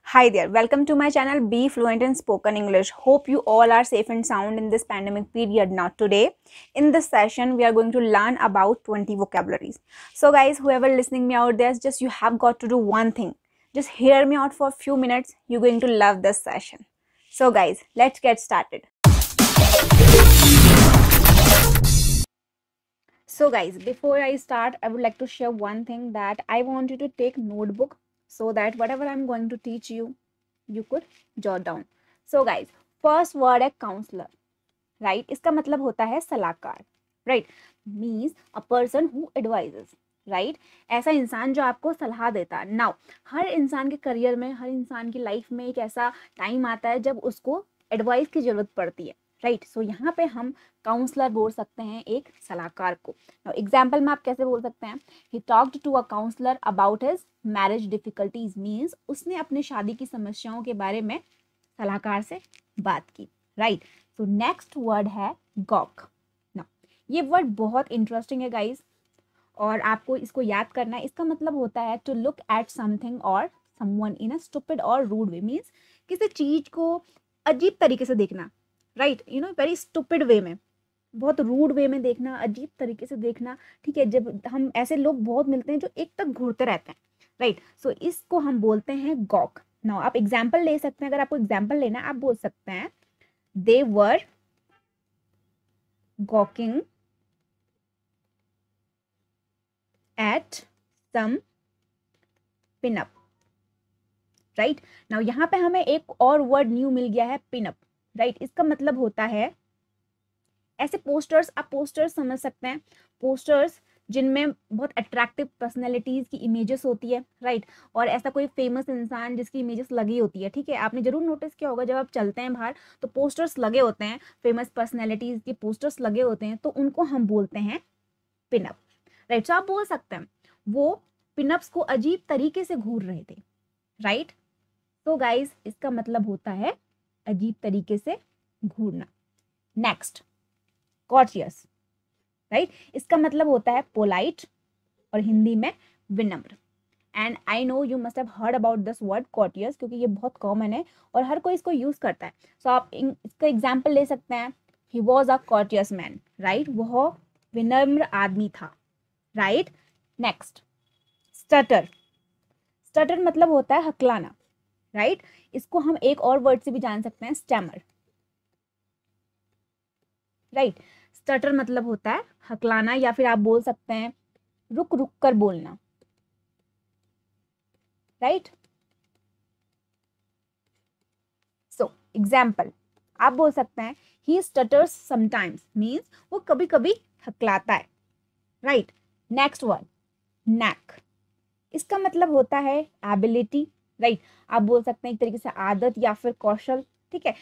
Hi there, welcome to my channel Be Fluent in Spoken English. Hope you all are safe and sound in this pandemic period. Now today, in this session, we are going to learn about 20 vocabularies. So guys, whoever listening me out there, just you have got to do one thing. Just hear me out for a few minutes. You're going to love this session. So guys, let's get started. So guys, before I start, I would like to share one thing that I want you to take notebook so that whatever I'm going to teach you, you could jot down. So guys, first word है counselor, right? इसका मतलब होता है सलाहकार, right? Means a person who advises, right? ऐसा इंसान जो आपको सलाह देता है. Now, हर इंसान के करियर में, हर इंसान की लाइफ में एक ऐसा टाइम आता है जब उसको एडवाइस की जरूरत पड़ती है, राइट? सो यहाँ पे हम काउंसलर बोल सकते हैं एक सलाहकार को. एग्जाम्पल में आप कैसे बोल सकते हैं? He talked to a counsellor about his marriage difficulties. Means उसने अपने शादी की समस्याओं के बारे में सलाहकार से बात की, राइट? सो नेक्स्ट वर्ड है गॉक. ना, ये वर्ड बहुत इंटरेस्टिंग है गाइज, और आपको इसको याद करना है. इसका मतलब होता है टू लुक एट समथिंग और समवन इन अ स्टूपिड और रूड वे. मीन्स किसी चीज को अजीब तरीके से देखना, right? You know, very stupid way में, बहुत रूड वे में देखना, अजीब तरीके से देखना, ठीक है? जब हम ऐसे लोग बहुत मिलते हैं जो एक तक घूरते रहते हैं, राइट? सो इसको हम बोलते हैं गॉक. नाउ आप एग्जाम्पल ले सकते हैं. अगर आपको एग्जाम्पल लेना है, आप बोल सकते हैं they were gawking at some pinup, right? Now यहाँ पे हमें एक और वर्ड न्यू मिल गया है, पिनअप, राइट? इसका मतलब होता है ऐसे पोस्टर्स. आप पोस्टर्स समझ सकते हैं, पोस्टर्स जिनमें बहुत अट्रैक्टिव पर्सनैलिटीज की इमेजेस होती है, राइट? और ऐसा कोई फेमस इंसान जिसकी इमेजेस लगी होती है, ठीक है? आपने जरूर नोटिस किया होगा, जब आप चलते हैं बाहर तो पोस्टर्स लगे होते हैं, फेमस पर्सनैलिटीज के पोस्टर्स लगे होते हैं, तो उनको हम बोलते हैं पिनअप, राइट? सो आप बोल सकते हैं वो पिनअप्स को अजीब तरीके से घूर रहे थे, राइट? तो गाइज, इसका मतलब होता है अजीब तरीके से घूरना. Next, कॉर्टियस, right? इसका मतलब होता है पोलाइट और हिंदी में विनम्र. And I know you must have heard about this word courteous, क्योंकि ये बहुत कॉमन है और हर कोई इसको यूज करता है. सो आप इसका एग्जाम्पल ले सकते हैं, he was a courteous man, right? वह विनम्र आदमी था, राइट? Next, stutter. स्टटर मतलब होता है हकलाना, राइट? इसको हम एक और वर्ड से भी जान सकते हैं, स्टैमर, राइट? स्टटर मतलब होता है हकलाना, या फिर आप बोल सकते हैं रुक रुक कर बोलना, राइट? सो एग्जाम्पल आप बोल सकते हैं ही स्टटर्स समटाइम्स. मीन्स वो कभी कभी हकलाता है, राइट? Next word, NAAC. इसका मतलब होता है एबिलिटी, राइट? आप बोल सकते हैं एक तरीके से आदत या फिर कौशल, ठीक है?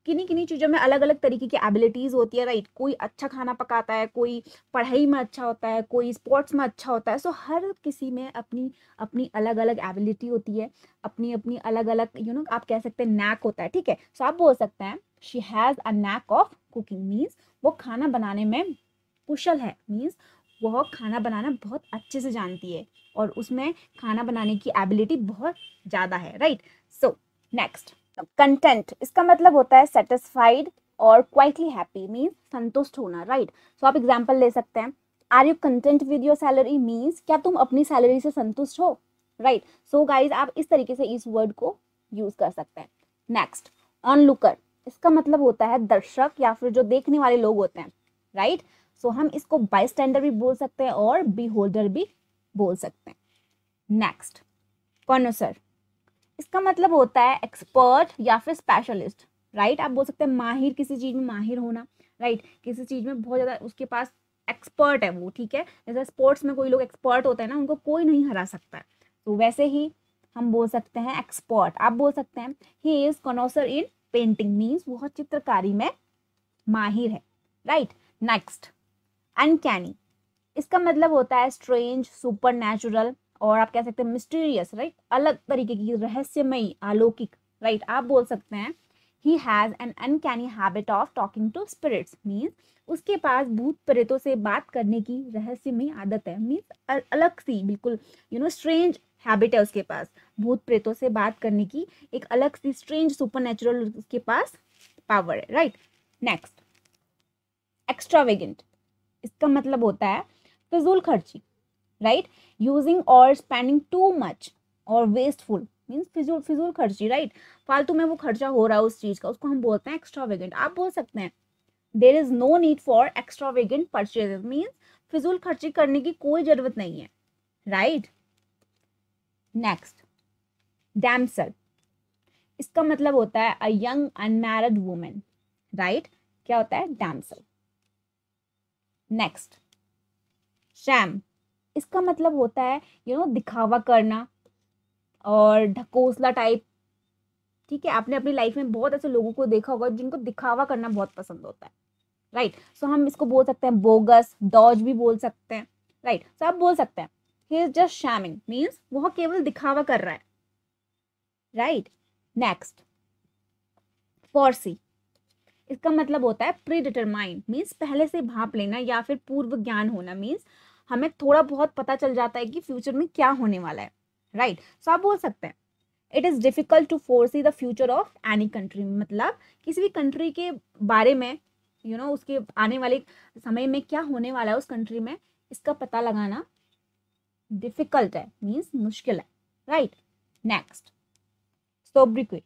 किन्हीं किन्हीं चीज़ों में अलग अलग तरीके की एबिलिटीज़ होती है, राइट? कोई अच्छा खाना पकाता है, कोई पढ़ाई में अच्छा होता है, कोई स्पोर्ट्स में अच्छा होता है. सो हर किसी में अपनी अपनी अलग अलग एबिलिटी होती है, अपनी अपनी अलग अलग, यू नो, आप कह सकते हैं नैक होता है, ठीक है? सो आप बोल सकते हैं she has a knack of cooking. Means वो खाना बनाने में कुशल है. मीन्स वह खाना बनाना बहुत अच्छे से जानती है और उसमें खाना बनाने की एबिलिटी बहुत ज़्यादा है, राइट? So next, content. इसका मतलब होता है सेटिस्फाइड और क्वाइटली हैप्पी. मीन्स संतुष्ट होना, राइट? सो आप एग्जाम्पल ले सकते हैं, are you content with your salary. Means क्या तुम अपनी सैलरी से संतुष्ट हो, राइट? सो गाइज, आप इस तरीके से इस वर्ड को यूज कर सकते हैं. Next, Onlooker. इसका मतलब होता है दर्शक या फिर जो देखने वाले लोग होते हैं, राइट? सो हम इसको बाईस्टैंडर भी बोल सकते हैं और बी होल्डर भी बोल सकते हैं. नेक्स्ट, कॉनोसर. इसका मतलब होता है एक्सपर्ट या फिर स्पेशलिस्ट, राइट? आप बोल सकते हैं माहिर, किसी चीज में माहिर होना, राइट? किसी चीज में बहुत ज्यादा उसके पास एक्सपर्ट है वो, ठीक है? जैसे स्पोर्ट्स में कोई लोग एक्सपर्ट होते हैं ना, उनको कोई नहीं हरा सकता है. तो वैसे ही हम बोल सकते हैं एक्सपर्ट. आप बोल सकते हैं he is connoisseur in painting. Means वह चित्रकारी में माहिर है, राइट? Next, uncanny. इसका मतलब होता है स्ट्रेंज, सुपर नेचुरल, और आप कह सकते हैं मिस्टीरियस, राइट? अलग तरीके की, रहस्यमयी, अलौकिक, राइट? आप बोल सकते हैं he has an uncanny habit of talking to spirits. Means उसके पास भूत प्रेतों से बात करने की रहस्यमयी आदत है. मीन्स अलग सी, बिल्कुल, यू नो, स्ट्रेंज हैबिट है उसके पास, भूत प्रेतों से बात करने की एक अलग सी स्ट्रेंज सुपर नेचुरल उसके पास पावर है, राइट। नेक्स्ट, एक्स्ट्रावेगेंट, इसका मतलब होता है फिजूल खर्ची, राइट, यूजिंग और स्पेंडिंग टू मच और वेस्टफुल मीन्स फिजूल फिजूल खर्ची, राइट, फालतू में वो खर्चा हो रहा है उस चीज का, उसको हम बोलते हैं एक्स्ट्रावेगेंट। आप बोल सकते हैं there is no need for extravagant purchases, means फिजूल खर्ची करने की कोई जरूरत नहीं है, राइट। नेक्स्ट, डैमसल, इसका मतलब होता है a young unmarried women, right, क्या होता है डैमसल। नेक्स्ट, शैम, इसका मतलब होता है दिखावा करना और ढकोसला टाइप, ठीक है। आपने अपनी लाइफ में बहुत ऐसे लोगों को देखा होगा जिनको दिखावा करना बहुत पसंद होता है, राइट। सो हम इसको बोल सकते हैं बोगस, डॉज भी बोल सकते हैं, राइट। सो आप बोल सकते हैं ही इज जस्ट शैमिंग, मीन्स वह केवल दिखावा कर रहा है, राइट। नेक्स्ट, फॉरसी, इसका मतलब होता है प्री डिटरमाइंड, मीन्स पहले से भाप लेना या फिर पूर्व ज्ञान होना, मीन्स हमें थोड़ा बहुत पता चल जाता है कि फ्यूचर में क्या होने वाला है, राइट। सो आप बोल सकते हैं it is difficult to foresee the future of any country, मतलब किसी भी कंट्री के बारे में उसके आने वाले समय में क्या होने वाला है उस कंट्री में, इसका पता लगाना डिफिकल्ट है, मीन्स मुश्किल है, राइट। नेक्स्ट, सोब्रिक्विट,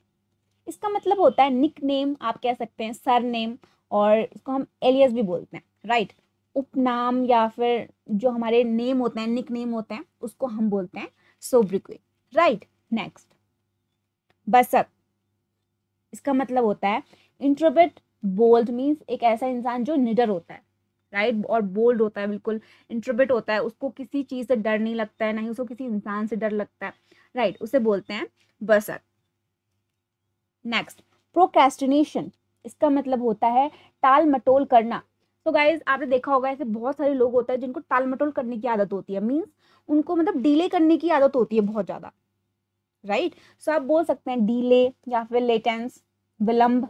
इसका मतलब होता है निक नेम, आप कह सकते हैं सर नेम, और इसको हम एलियस भी बोलते हैं, राइट। उपनाम या फिर जो हमारे नेम होते हैं, निक नेम होते हैं, उसको हम बोलते हैं सोब्रिक्विट, राइट। नेक्स्ट, बसक, इसका मतलब होता है इंट्रोवर्ट बोल्ड, मीन्स एक ऐसा इंसान जो निडर होता है, राइट, और बोल्ड होता है, बिल्कुल इंट्रोवर्ट होता है, उसको किसी चीज से डर नहीं लगता है, ना ही उसको किसी इंसान से डर लगता है, राइट, उसे बोलते हैं बसक। नेक्स्ट, प्रोक्रेस्टिनेशन, इसका मतलब होता है टाल मटोल करना। तो गाइज आपने देखा होगा ऐसे बहुत सारे लोग होते हैं जिनको टाल मटोल करने की आदत होती है, मीन्स उनको मतलब डिले करने की आदत होती है बहुत ज्यादा, राइट। सो आप बोल सकते हैं डीले या फिर लेटेंस, विलंब,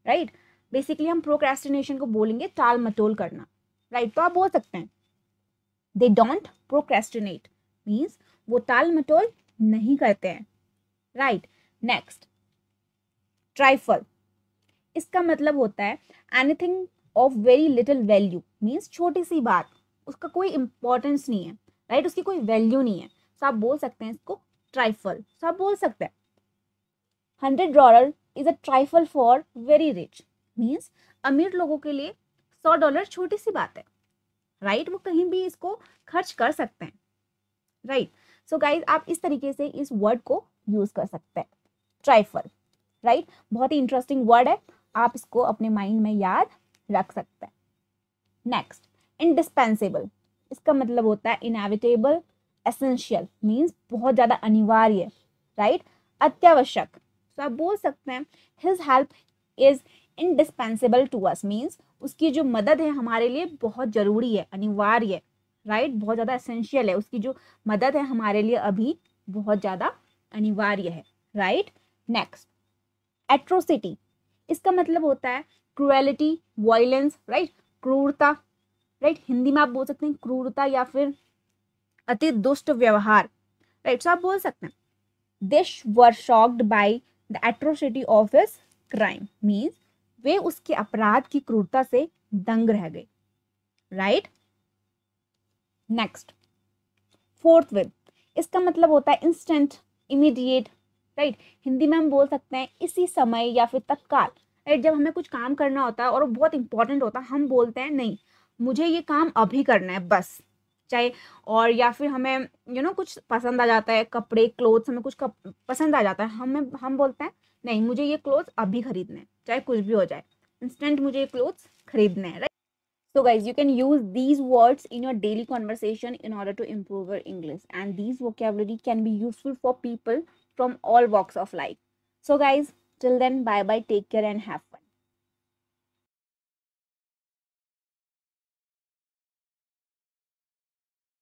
राइट। बेसिकली हम प्रोक्रेस्टिनेशन को बोलेंगे टाल मटोल करना, राइट। तो आप बोल सकते हैं दे डोंट प्रोक्रेस्टिनेट, मीन्स वो टाल मटोल नहीं करते हैं, राइट। नेक्स्ट, ट्राइफल, इसका मतलब होता है anything of very little value, means छोटी सी बात, उसका कोई इंपॉर्टेंस नहीं है, राइट, उसकी कोई वैल्यू नहीं है, तो आप बोल सकते हैं इसको ट्राइफल। तो आप बोल सकते हैं $100 is a trifle for very rich, means अमीर लोगों के लिए $100 छोटी सी बात है, राइट, वो कहीं भी इसको खर्च कर सकते हैं, राइट। सो गाइज आप इस तरीके से इस वर्ड को यूज कर सकते हैं, ट्राइफल, राइट। बहुत ही इंटरेस्टिंग वर्ड है, आप इसको अपने माइंड में याद रख सकते हैं। नेक्स्ट, इंडिस्पेंसेबल, इसका मतलब होता है इनएविटेबल, एसेंशियल, मीन्स बहुत ज्यादा अनिवार्य, राइट, अत्यावश्यक। तो आप बोल सकते हैं his help is indispensable to us, means उसकी जो मदद है हमारे लिए बहुत जरूरी है, अनिवार्य है, राइट, बहुत ज्यादा एसेंशियल है, उसकी जो मदद है हमारे लिए अभी बहुत ज्यादा अनिवार्य है, राइट। नेक्स्ट, एट्रोसिटी, इसका मतलब होता है क्रुएलिटी, वायलेंस, राइट, क्रूरता, राइट, हिंदी में आप बोल सकते हैं क्रूरता या फिर अति दुष्ट व्यवहार, राइट। सो आप बोल सकते हैं this were shocked by the atrocity of his crime, means वे उसके अपराध की क्रूरता से दंग रह गए, राइट। नेक्स्ट, फोर्थ विद, इसका मतलब होता है इंस्टेंट, इमीडिएट, राइट, हिंदी में हम बोल सकते हैं इसी समय या फिर तत्काल, राइट। जब हमें कुछ काम करना होता है और वो बहुत इंपॉर्टेंट होता है, हम बोलते हैं नहीं मुझे ये काम अभी करना है बस, चाहे, और या फिर हमें कुछ पसंद आ जाता है, कपड़े क्लोथ्स, हमें कुछ पसंद आ जाता है, हम बोलते हैं नहीं मुझे ये क्लोथ्स अभी खरीदने हैं, चाहे कुछ भी हो जाए, इंस्टेंट मुझे ये क्लोथ्स खरीदने हैं, right. So guys, you can use these words in your daily conversation in order to improve your English, and these vocabulary can be useful for people from all walks of life. So guys, till then, bye bye, take care and have fun.